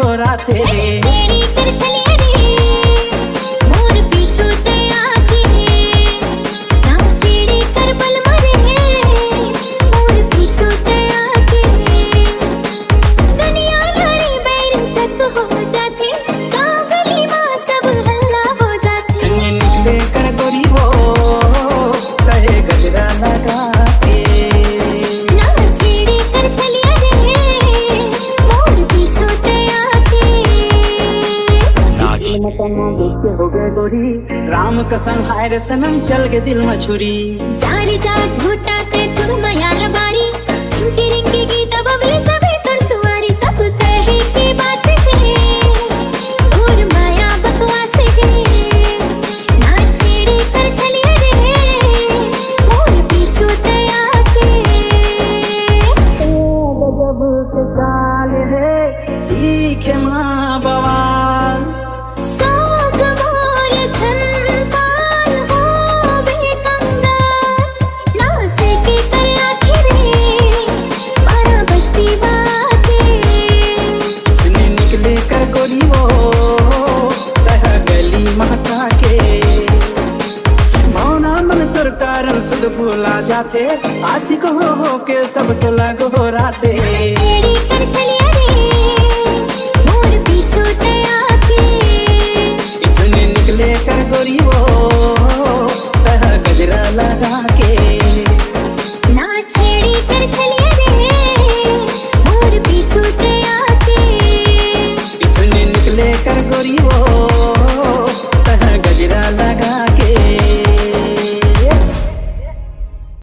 गोरा थे। छेड़ी कर चलिए रे मोर पीछू ते आके, ना छेड़ी कर बल मरे मोर पीछू ते आके। दुनिया भरी बैर सक हो जाती, गाँव गली माँ सब हल्ला हो जाती। चुन्नी निकले कर गोरी वो तहे गजरा लगा के, ना छेड़ी कर चलिए रे मोर पीछू ते आके। मतना देखे हो गए गोरी, राम कसम हाय रे सनम चल के दिल में छुरी। जारी जा झूठा ते तुर मयाल बारी, रिंकी रिंकी गीता बबली सभी तुर सुवारी। सब कहे की बात है और माया बकवास है, ना छेड़ी कर चलिए रे मोर पीछू ते आके। गजब के साल रे तीखे माँ बवाल, सोग मोर झनपाल हो बेकंगाल, ना सके कर आखिरे बारा बस्ती बाके। चुन्नी निकले कर गोरी वो तह गली महका के। मौना मन तुर कारण सुध भूला जाते, आशिक हो के सब तो लगो राते।